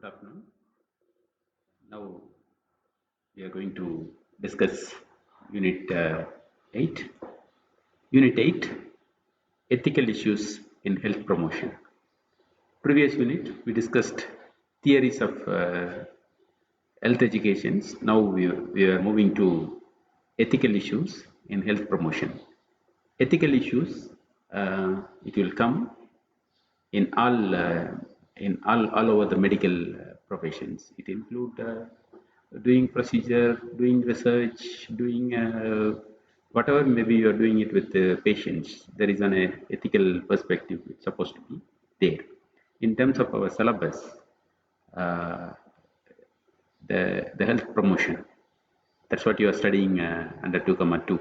Good afternoon. Now we are going to discuss Unit 8. Unit 8, Ethical Issues in Health Promotion. Previous unit we discussed theories of health educations. Now we are moving to ethical issues in health promotion. Ethical issues, it will come in all over the medical professions. It include doing procedure, doing research, doing whatever maybe you are doing it with the patients. There is an ethical perspective it's supposed to be there. In terms of our syllabus, uh, the health promotion. That's what you are studying under 2,2.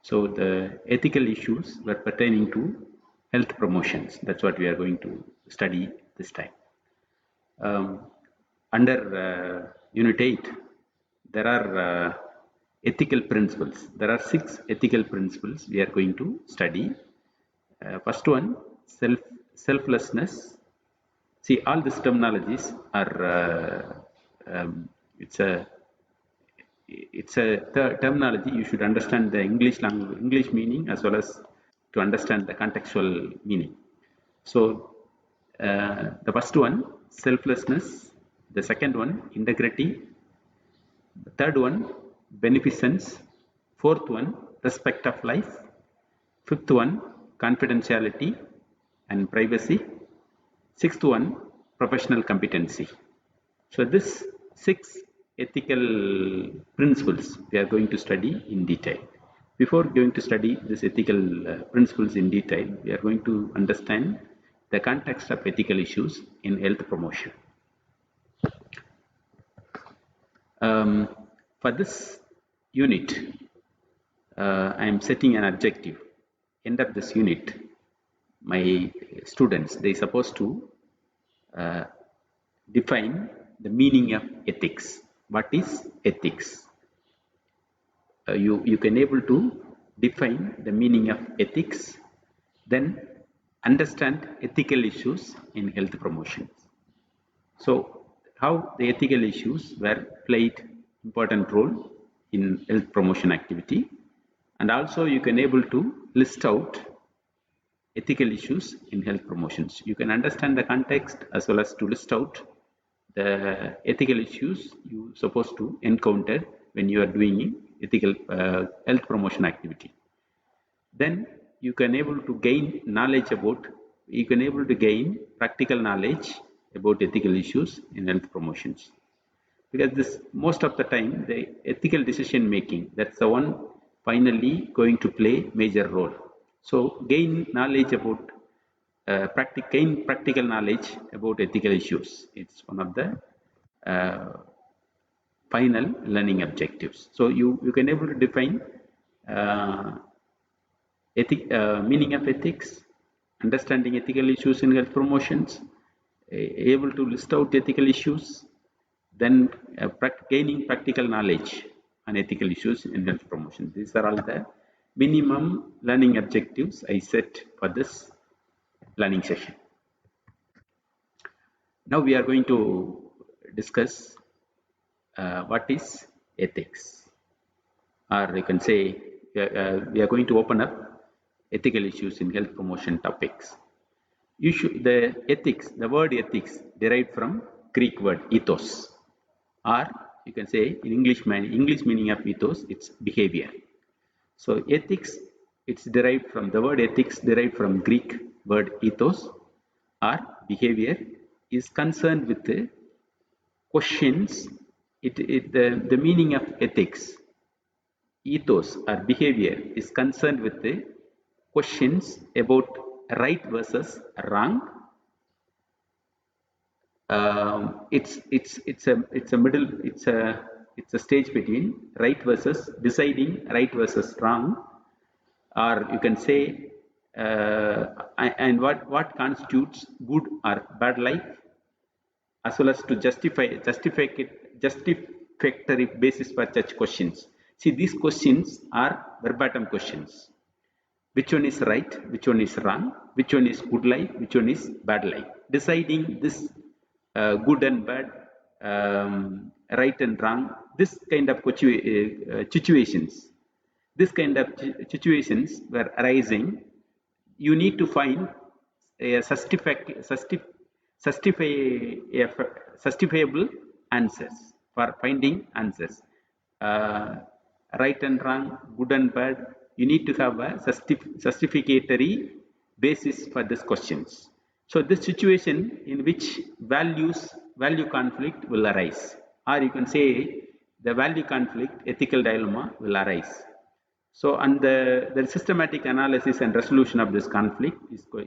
So the ethical issues were pertaining to health promotions. That's what we are going to study this time. Under Unit 8, there are ethical principles. There are 6 ethical principles we are going to study. First one, selflessness. See, all these terminologies are it's a terminology. You should understand the English language, English meaning, as well as to understand the contextual meaning. So the first one, selflessness. The second one, integrity. The third one, beneficence. Fourth one, respect of life. Fifth one, confidentiality and privacy. Sixth one, professional competency. So this 6 ethical principles we are going to study in detail. Before going to study these ethical principles in detail, we are going to understand the context of ethical issues in health promotion. For this unit, I am setting an objective. End of this unit, my students, they are supposed to define the meaning of ethics. What is ethics? You can able to define the meaning of ethics, then understand ethical issues in health promotion. So how the ethical issues were played important role in health promotion activity, and also you can able to list out ethical issues in health promotions. You can understand the context as well as to list out the ethical issues you supposed to encounter when you are doing ethical health promotion activity. Then you can able to gain knowledge about, you can able to gain practical knowledge about ethical issues in health promotions. Because this most of the time the ethical decision making, that's the one finally going to play major role. So gain knowledge about gain practical knowledge about ethical issues. It's one of the final learning objectives. So you can able to define meaning of ethics, understanding ethical issues in health promotions, able to list out ethical issues, then gaining practical knowledge on ethical issues in health promotion. These are all the minimum learning objectives I set for this learning session. Now we are going to discuss what is ethics, or you can say we are going to open up ethical issues in health promotion topics. The ethics, the word ethics derived from Greek word ethos, or you can say in English meaning of ethos, it's behavior. So ethics, it's derived from the word ethics derived from Greek word ethos or behavior, is concerned with the questions. The meaning of ethics, ethos or behavior, is concerned with the questions about right versus wrong. It's a stage between right versus deciding right versus wrong, or you can say and what constitutes good or bad life, as well as to justificatory basis for such questions. See, these questions are verbatim questions. Which one is right, which one is wrong, which one is good life, which one is bad life. Deciding this good and bad, right and wrong, this kind of situations, this kind of situations were arising, you need to find a justifiable answers for finding answers. Uh, right and wrong, good and bad, you need to have a justificatory basis for these questions. So this situation in which value conflict will arise, or you can say the value conflict, ethical dilemma will arise. So, and the systematic analysis and resolution of this conflict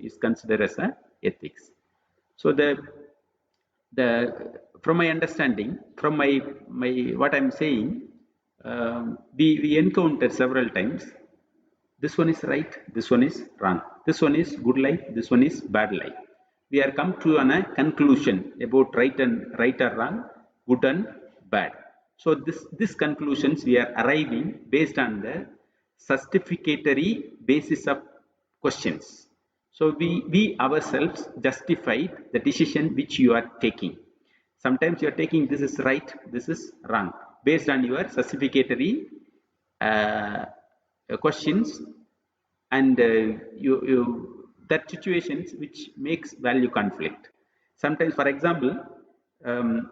is considered as a ethics. So, the from my understanding, from my what I'm saying, we encountered several times. This one is right, this one is wrong, this one is good life, this one is bad life. We are come to a conclusion about right or wrong, good and bad. So this conclusions we are arriving based on the justificatory basis of questions. So we ourselves justified the decision which you are taking. Sometimes you are taking this is right, this is wrong, based on your justificatory uh, questions, and that situations which makes value conflict. Sometimes, um,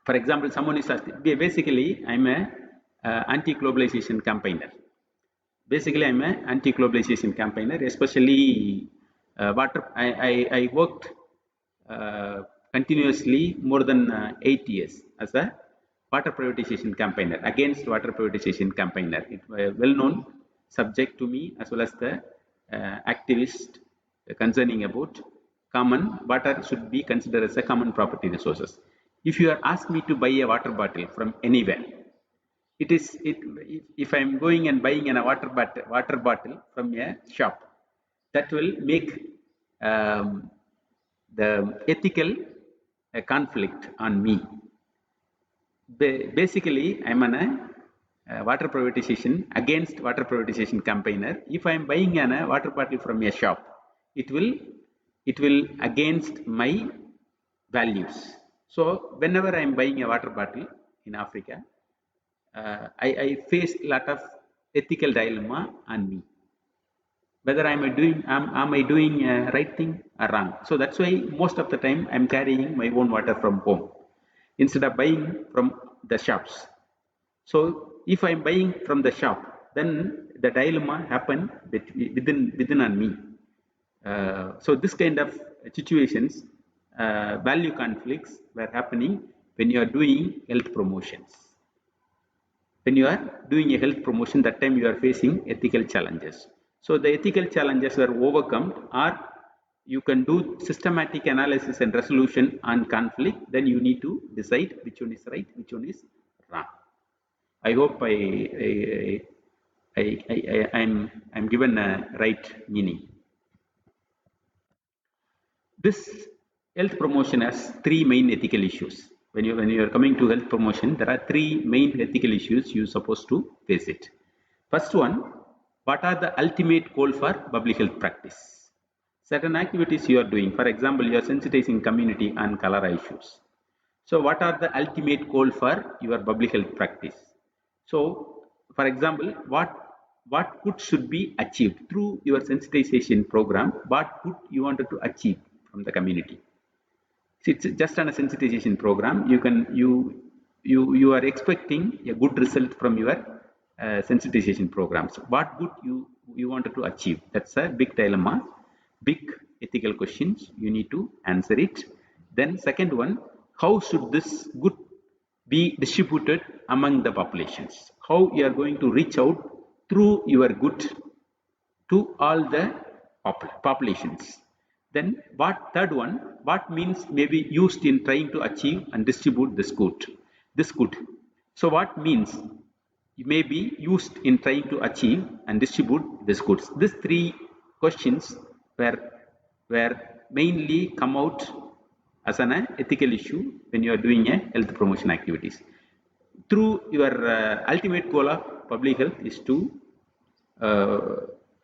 for example, someone is asking, basically, I'm a anti-globalization campaigner. Basically, I'm an anti-globalization campaigner, especially I worked continuously more than 8 years as a water privatization campaigner, against water privatization campaigner. It's a well-known subject to me, as well as the activist concerning about common water should be considered as a common property resources. If you are asked me to buy a water bottle from anywhere, it is it if I am going and buying a water bottle from a shop, that will make the ethical conflict on me. Basically, I'm an water privatization, against water privatization campaigner. If I am buying a water bottle from a shop, it will against my values. So whenever I am buying a water bottle in Africa, I face a lot of ethical dilemma on me, whether am I doing right thing or wrong. So that's why most of the time I'm carrying my own water from home instead of buying from the shops. So if I'm buying from the shop, then the dilemma happen within on me. So this kind of situations, value conflicts were happening when you are doing health promotions. When you are doing a health promotion, that time you are facing ethical challenges. So the ethical challenges are overcome, or you can do systematic analysis and resolution on conflict. Then you need to decide which one is right, which one is wrong. I hope I'm given a right meaning. This health promotion has three main ethical issues. When you are coming to health promotion, there are three main ethical issues you're supposed to face it. First one, what are the ultimate goal for public health practice? Certain activities you are doing. For example, you are sensitizing community on cholera issues. So what are the ultimate goal for your public health practice? So, for example, what good should be achieved through your sensitization program? What good you wanted to achieve from the community? See, it's just on a sensitization program. You are expecting a good result from your sensitization programs. What good you wanted to achieve? That's a big dilemma, big ethical questions. You need to answer it. Then second one, how should this good be distributed among the populations? How you are going to reach out through your good to all the populations. Then what third one, what means may be used in trying to achieve and distribute this good. This good. So what means may be used in trying to achieve and distribute this goods. These three questions were were mainly come out as an ethical issue when you are doing a health promotion activities. Through your ultimate goal of public health is to uh,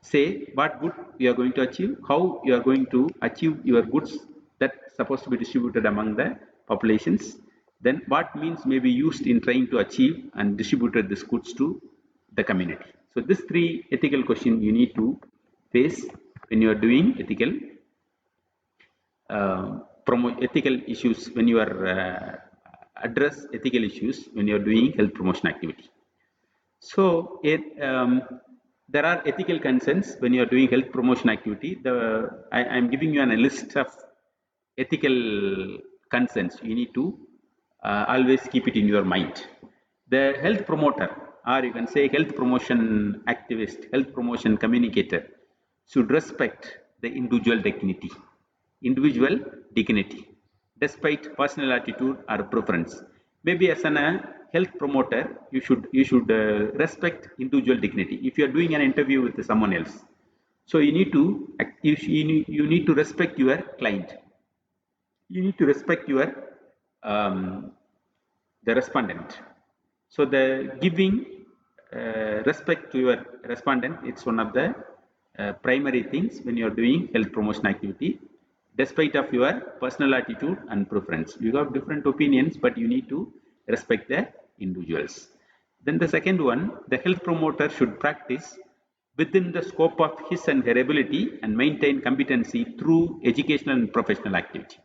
say what good you are going to achieve, how you are going to achieve your goods that's supposed to be distributed among the populations. Then what means may be used in trying to achieve and distributed these goods to the community. So these three ethical questions you need to face when you are doing ethical issues, when you are address ethical issues when you are doing health promotion activity. So there are ethical concerns when you are doing health promotion activity. I am giving you a list of ethical concerns. You need to always keep it in your mind. The health promoter, or you can say health promotion activist, health promotion communicator, should respect the individual dignity, despite personal attitude or preference. Maybe as a health promoter, you should respect individual dignity. If you are doing an interview with someone else, so you need to respect your client. You need to respect your um, the respondent. So the giving respect to your respondent, it's one of the primary things when you are doing health promotion activity, despite of your personal attitude and preference. You have different opinions, but you need to respect the individuals. Then the second one, the health promoter should practice within the scope of his and her ability and maintain competency through educational and professional activity.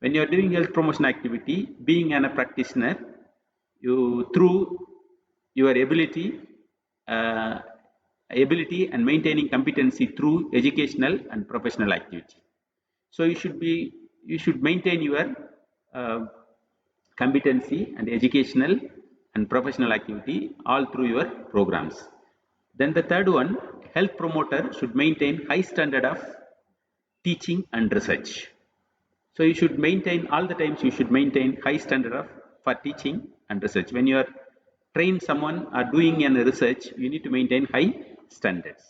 When you are doing health promotion activity, being a practitioner, you through your uh, ability and maintaining competency through educational and professional activity. So you should maintain your uh, competency and educational and professional activity all through your programs. Then the third one, health promoter should maintain high standard of teaching and research. So you should maintain all the times, you should maintain high standard of for teaching and research. When you are train someone or doing an research, you need to maintain high standards.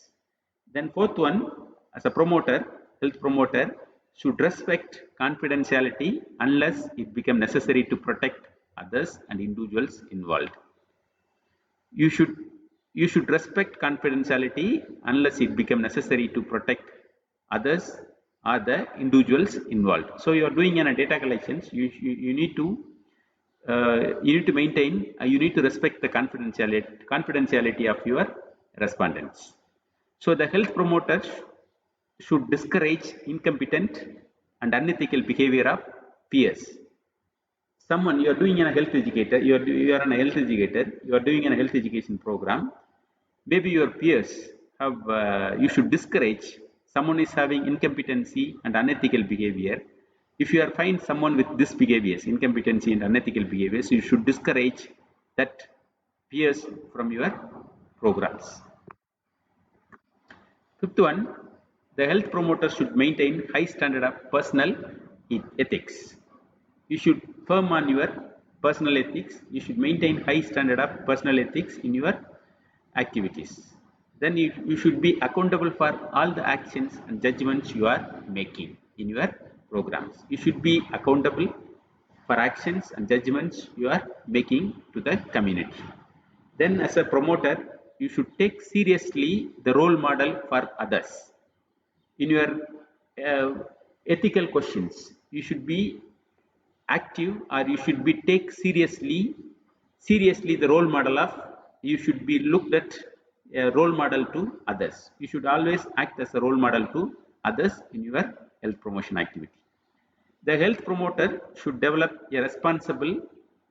Then fourth one, as a promoter, health promoter should respect confidentiality unless it become necessary to protect others and individuals involved. You should you should respect confidentiality unless it become necessary to protect others or the individuals involved. So you are doing a data collections, you need to maintain, you need to respect the confidentiality of your respondents. So the health promoters should discourage incompetent and unethical behavior of peers. Someone, you are doing a health educator, you are an health educator, you are doing a health education program. Maybe your peers have you should discourage someone is having incompetency and unethical behavior. If you are find someone with this behaviors, incompetency and unethical behaviors, you should discourage that peers from your programs. Fifth one, the health promoter should maintain high standard of personal ethics. You should firm on your personal ethics. You should maintain high standard of personal ethics in your activities. Then you should be accountable for all the actions and judgments you are making in your programs. You should be accountable for actions and judgments you are making to the community. Then as a promoter, you should take seriously the role model for others. In your uh, ethical questions, you should be active, or you should be take seriously the role model of, you should be looked at a role model to others. You should always act as a role model to others in your health promotion activity. The health promoter should develop a responsible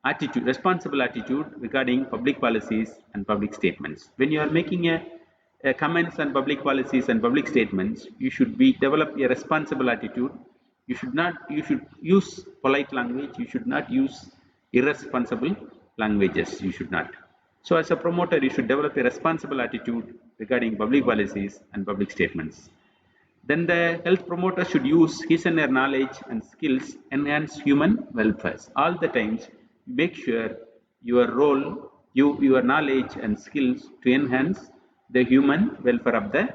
attitude regarding public policies and public statements. When you are making a comments on public policies and public statements, you should be develop a responsible attitude. You should use polite language. You should not use irresponsible languages. You should not. So as a promoter, you should develop a responsible attitude regarding public policies and public statements. Then the health promoter should use his and her knowledge and skills enhance human welfare. All the times, make sure your role, your knowledge and skills to enhance the human welfare of the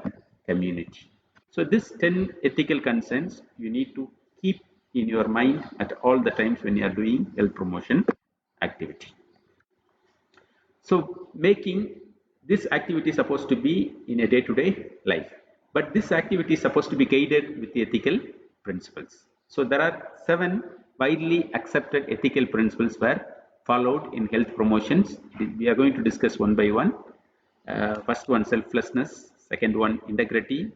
community. So these 10 ethical concerns you need to keep in your mind at all the times when you are doing health promotion activity. So making this activity supposed to be in a day-to-day life, but this activity is supposed to be guided with the ethical principles. So there are 7 widely accepted ethical principles were followed in health promotions. We are going to discuss one by one. First one, selflessness. Second one, integrity.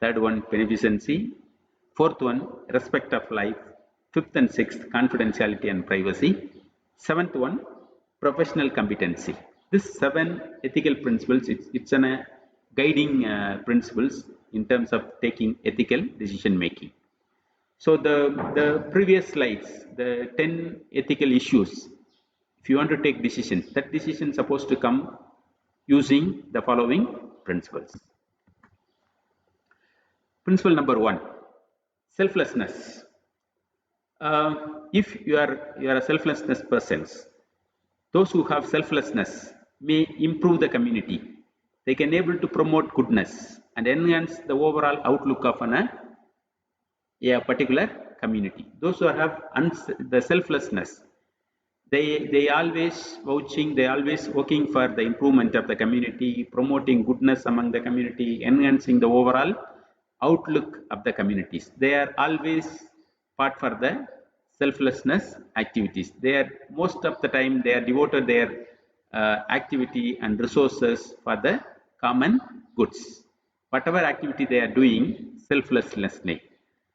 Third one, beneficency. Fourth one, respect of life. Fifth and sixth, confidentiality and privacy. Seventh one, professional competency. This 7 ethical principles, it's an guiding principles in terms of taking ethical decision making. So the previous slides, the 10 ethical issues, if you want to take decisions, that decision is supposed to come using the following principles. Principle number 1, selflessness. If you are a selflessness persons, those who have selflessness may improve the community. They can able to promote goodness and enhance the overall outlook of a particular community. Those who have the selflessness, they always vouching, they always working for the improvement of the community, promoting goodness among the community, enhancing the overall outlook of the communities. They are always part for the selflessness activities. They are most of the time they are devoted their activity and resources for the common goods. Whatever activity they are doing selflessly,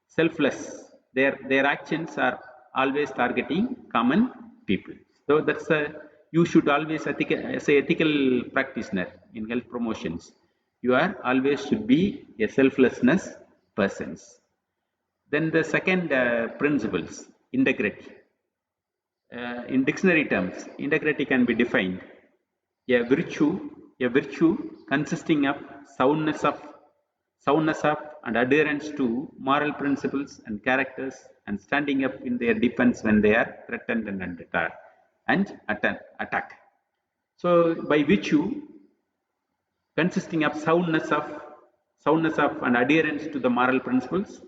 selfless, their actions are always targeting common people. So that's a, you should always as a ethical practitioner in health promotions, you are always should be a selflessness persons. Then the second principles, integrity. In dictionary terms, integrity can be defined a virtue, a virtue consisting of soundness of and adherence to moral principles and characters, and standing up in their defense when they are threatened and attack. So by virtue consisting of soundness of and adherence to the moral principles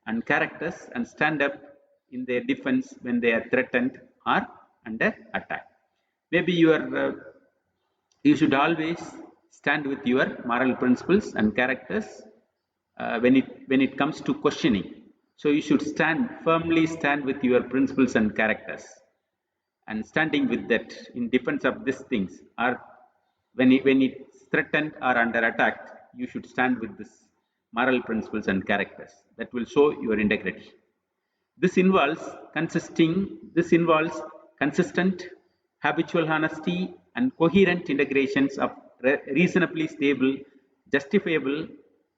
and characters, and stand up in their defense when they are threatened or under attack. Maybe you should always stand with your moral principles and characters when it comes to questioning. So you should firmly stand with your principles and characters, and standing with that in defense of these things, or when it's threatened or under attack, you should stand with this moral principles and characters. That will show your integrity. This involves consistent, habitual honesty and coherent integrations of reasonably stable, justifiable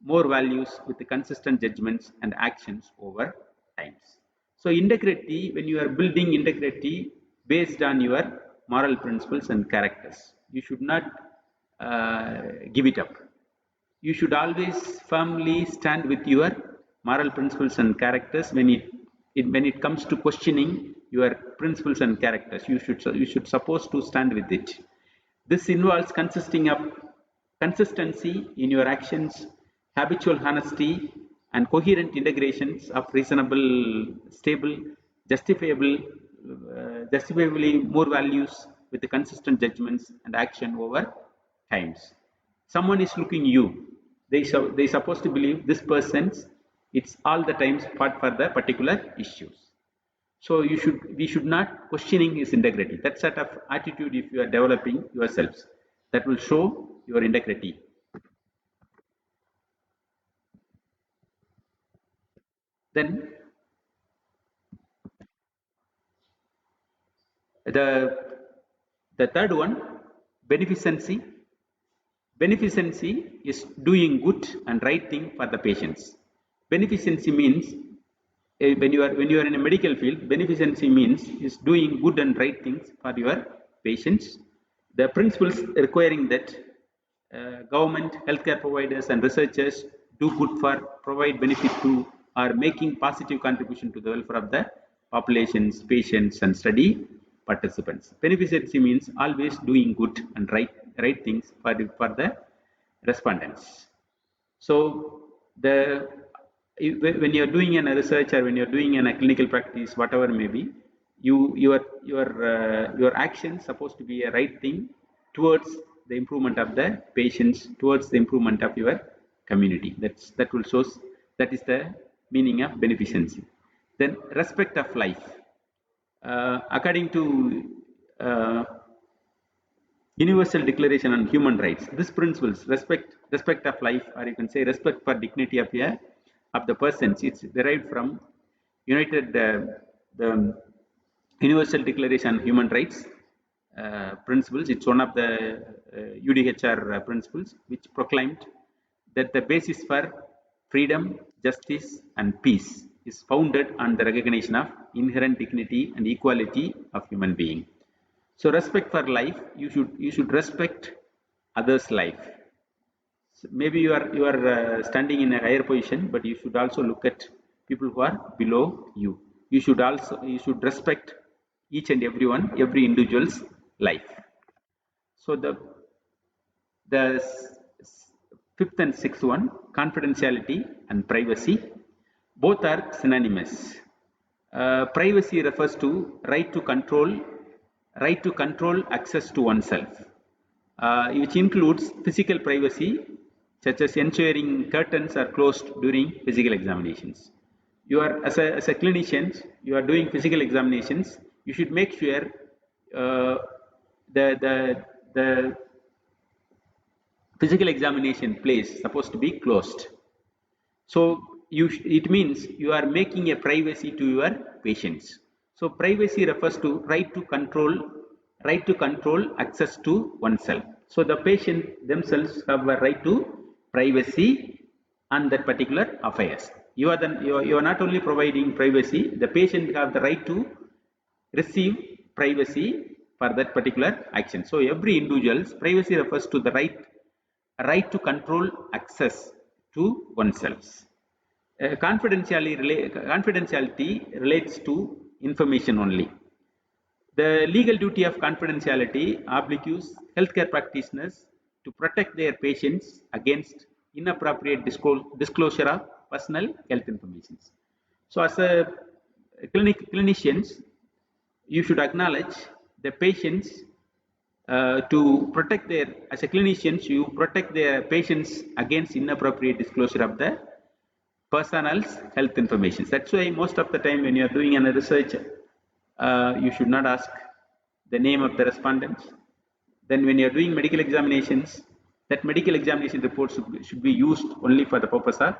more values with the consistent judgments and actions over times. So integrity, when you are building integrity based on your moral principles and characters, you should not give it up. You should always firmly stand with your moral principles and characters when it comes to questioning your principles and characters. You should supposed to stand with it. This involves consisting of consistency in your actions, habitual honesty, and coherent integrations of reasonable, stable, justifiable, justifiably more values with the consistent judgments and action over times. Someone is looking you, they supposed to believe this person's, it's all the times part for the particular issues. So we should not questioning his integrity. That sort of attitude, if you are developing yourselves, that will show your integrity. Then the third one, beneficency. Beneficency is doing good and right thing for the patients. Beneficency means when you are in a medical field, beneficency means is doing good and right things for your patients. The principles requiring that government, healthcare providers, and researchers do good for provide benefit to or making positive contribution to the welfare of the populations, patients, and study participants. Beneficency means always doing good and right things for the respondents. So the when you are doing a research, or when you are doing a clinical practice, whatever may be, your actions supposed to be a right thing towards the improvement of the patients, towards the improvement of your community. That will show, that is the meaning of beneficency. Then respect of life. According to Universal Declaration on Human Rights, these principles, respect of life, or you can say respect for dignity of the persons, it's derived from the Universal Declaration on Human Rights principles. It's one of the UDHR principles which proclaimed that the basis for freedom, justice, and peace is founded on the recognition of inherent dignity and equality of human being. So, respect for life, you should respect others' life. So maybe you are standing in a higher position, but you should also look at people who are below you. You should respect each and everyone, every individual's life. So the fifth and sixth one, confidentiality and privacy, both are synonymous. Privacy refers to right to control access to oneself, which includes physical privacy, such as ensuring curtains are closed during physical examinations. You are as a clinician, you are doing physical examinations. You should make sure uh, the physical examination place is supposed to be closed. So it means you are making a privacy to your patients. So privacy refers to right to control access to oneself. So the patient themselves have a right to privacy on that particular affairs. You are not only providing privacy, the patient have the right to receive privacy for that particular action. So every individual's privacy refers to the right to control access to oneself. Confidentiality relates to information only. The legal duty of confidentiality obliges healthcare practitioners to protect their patients against inappropriate disclosure of personal health information. So, as a clinicians, you should acknowledge the patients to protect their, as a clinicians, you protect their patients against inappropriate disclosure of the personal's health information. That's why most of the time when you are doing a research, you should not ask the name of the respondents. Then when you are doing medical examinations, that medical examination report should be used only for the purpose of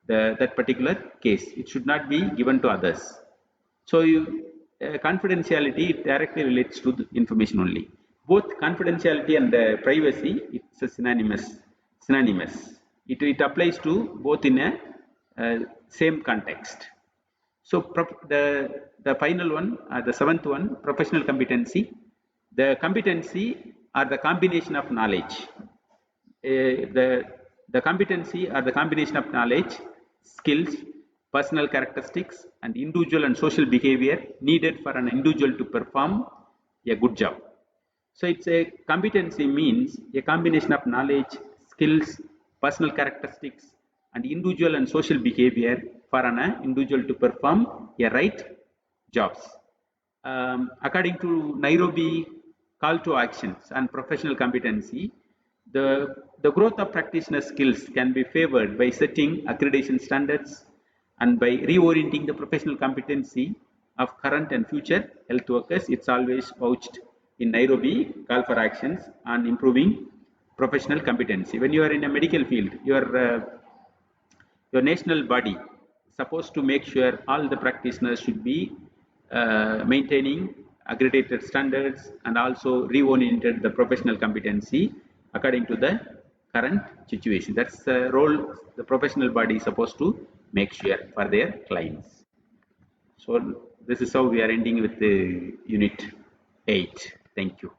that particular case. It should not be given to others. So confidentiality directly relates to the information only. Both confidentiality and privacy, it's a synonymous. It applies to both in a same context. So the final one, the seventh one, professional competency. The competency are the combination of knowledge. The competency are the combination of knowledge, skills, personal characteristics, and individual and social behavior needed for an individual to perform a good job. So it's a competency means a combination of knowledge, skills, personal characteristics, and individual and social behavior for an individual to perform a right jobs. According to Nairobi call to actions and professional competency, the growth of practitioner skills can be favored by setting accreditation standards and by reorienting the professional competency of current and future health workers. It's always vouched in Nairobi call for actions on improving professional competency. When you are in a medical field, your national body is supposed to make sure all the practitioners should be maintaining accredited standards and also reoriented the professional competency according to the current situation. That's the role the professional body is supposed to make sure for their clients. So this is how we are ending with the unit 8. Thank you.